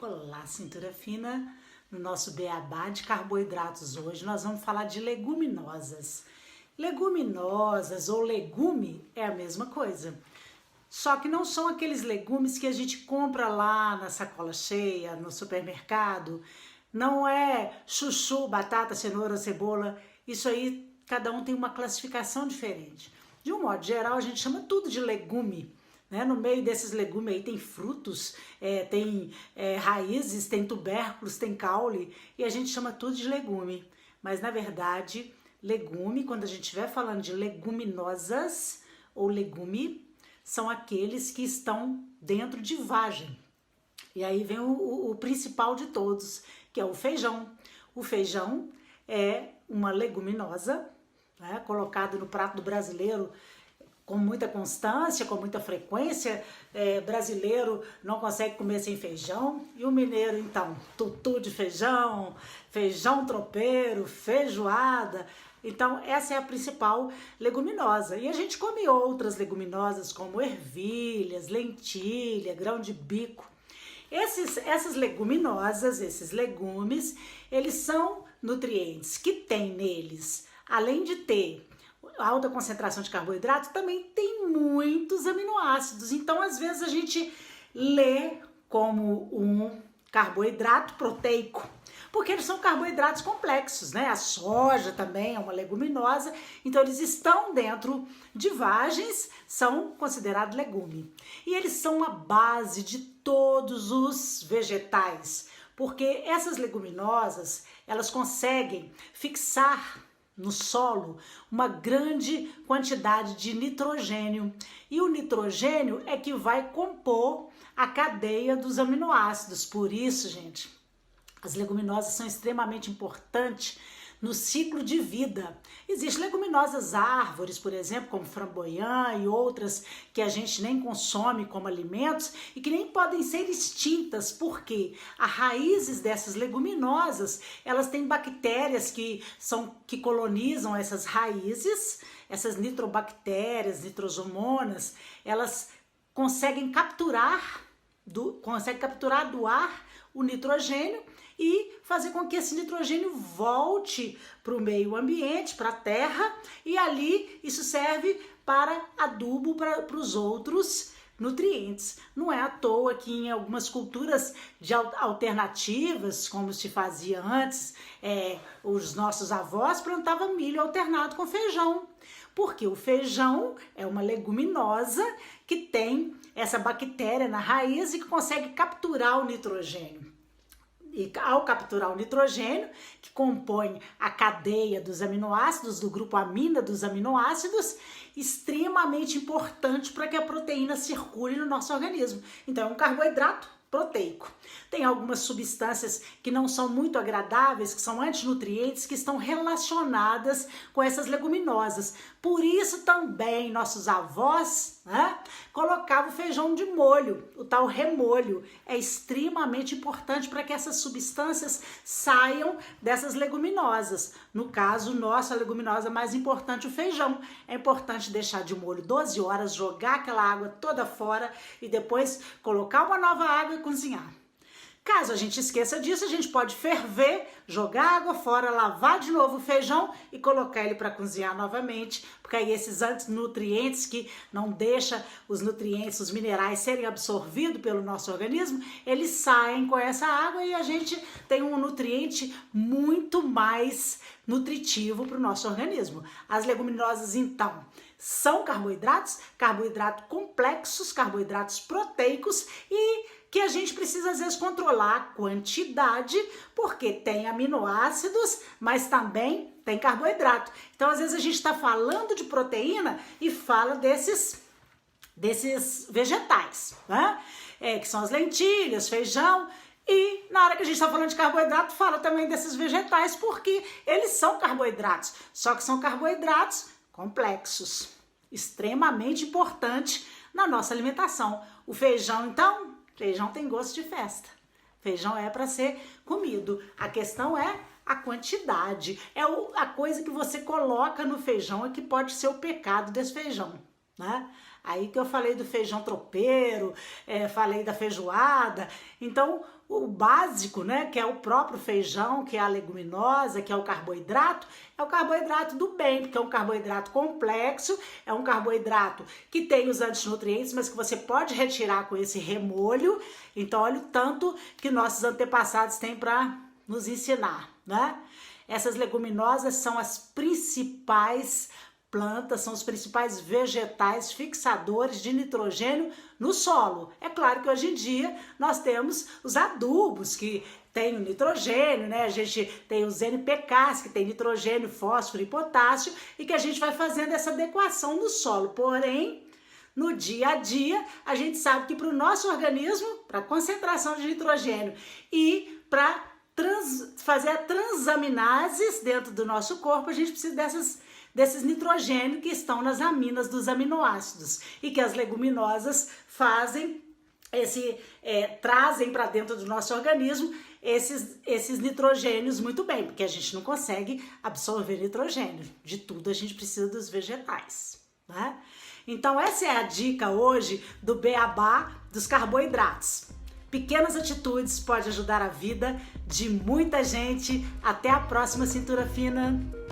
Olá, cintura fina! No nosso beabá de carboidratos hoje nós vamos falar de leguminosas. Leguminosas ou legume é a mesma coisa, só que não são aqueles legumes que a gente compra lá na sacola cheia, no supermercado. Não é chuchu, batata, cenoura, cebola. Isso aí, cada um tem uma classificação diferente. De um modo geral, a gente chama tudo de legume. No meio desses legumes aí tem frutos, tem raízes, tem tubérculos, tem caule, e a gente chama tudo de legume. Mas na verdade, legume, quando a gente estiver falando de leguminosas ou legume, são aqueles que estão dentro de vagem. E aí vem o principal de todos, que é o feijão. O feijão é uma leguminosa, colocado no prato do brasileiro com muita constância, com muita frequência. Brasileiro não consegue comer sem feijão, e o mineiro então, tutu de feijão, feijão tropeiro, feijoada. Então essa é a principal leguminosa, e a gente come outras leguminosas como ervilhas, lentilha, grão de bico. Essas leguminosas, esses legumes, eles são nutrientes que tem neles, além de ter alta concentração de carboidrato, também tem muitos aminoácidos. Então, às vezes, a gente lê como um carboidrato proteico, porque eles são carboidratos complexos, né? A soja também é uma leguminosa, então eles estão dentro de vagens, são considerados legume. E eles são a base de todos os vegetais, porque essas leguminosas, elas conseguem fixar no solo uma grande quantidade de nitrogênio, e o nitrogênio é que vai compor a cadeia dos aminoácidos. Por isso, gente, as leguminosas são extremamente importantes no ciclo de vida. Existem leguminosas árvores, por exemplo, como framboyã e outras que a gente nem consome como alimentos e que nem podem ser extintas, porque as raízes dessas leguminosas, elas têm bactérias que colonizam essas raízes, essas nitrobactérias, nitrosomonas, elas conseguem capturar do ar o nitrogênio e fazer com que esse nitrogênio volte para o meio ambiente, para a terra, e ali isso serve para adubo para os outros nutrientes. Não é à toa que em algumas culturas de alternativas, como se fazia antes, os nossos avós plantavam milho alternado com feijão, porque o feijão é uma leguminosa que tem essa bactéria na raiz e que consegue capturar o nitrogênio. E ao capturar o nitrogênio, que compõe a cadeia dos aminoácidos, do grupo amina dos aminoácidos, extremamente importante para que a proteína circule no nosso organismo. Então é um carboidrato proteico. Tem algumas substâncias que não são muito agradáveis, que são antinutrientes, que estão relacionadas com essas leguminosas. Por isso também nossos avós colocavam o feijão de molho, o tal remolho. É extremamente importante para que essas substâncias saiam dessas leguminosas. No caso, nossa leguminosa mais importante, o feijão. É importante deixar de molho 12 horas, jogar aquela água toda fora e depois colocar uma nova água e cozinhar. Caso a gente esqueça disso, a gente pode ferver, jogar água fora, lavar de novo o feijão e colocar ele para cozinhar novamente, porque aí esses antinutrientes que não deixam os nutrientes, os minerais serem absorvidos pelo nosso organismo, eles saem com essa água e a gente tem um nutriente muito mais nutritivo para o nosso organismo. As leguminosas, então, são carboidratos complexos, carboidratos proteicos, e que a gente precisa às vezes controlar a quantidade, porque tem aminoácidos, mas também tem carboidrato. Então às vezes a gente está falando de proteína e fala desses vegetais, que são as lentilhas, feijão. E na hora que a gente está falando de carboidrato, fala também desses vegetais, porque eles são carboidratos, só que são carboidratos complexos, extremamente importante na nossa alimentação. O feijão, então, feijão tem gosto de festa. Feijão é para ser comido. A questão é a quantidade. É a coisa que você coloca no feijão é que pode ser o pecado desse feijão, Aí que eu falei do feijão tropeiro, falei da feijoada. Então, o básico, né, que é o próprio feijão, que é a leguminosa, que é o carboidrato do bem, porque é um carboidrato complexo, é um carboidrato que tem os antinutrientes, mas que você pode retirar com esse remolho. Então, olha o tanto que nossos antepassados têm para nos ensinar, né? Essas leguminosas são as principais plantas, são os principais vegetais fixadores de nitrogênio no solo. É claro que hoje em dia nós temos os adubos que tem o nitrogênio, né? A gente tem os NPKs que tem nitrogênio, fósforo e potássio e que a gente vai fazendo essa adequação no solo. Porém, no dia a dia, a gente sabe que para o nosso organismo, para a concentração de nitrogênio e para fazer a transaminases dentro do nosso corpo, a gente precisa desses nitrogênios que estão nas aminas dos aminoácidos e que as leguminosas fazem trazem para dentro do nosso organismo esses nitrogênios muito bem, porque a gente não consegue absorver nitrogênio. De tudo a gente precisa dos vegetais, né? Então essa é a dica hoje do beabá dos carboidratos. Pequenas atitudes podem ajudar a vida de muita gente. Até a próxima Cintura Fina!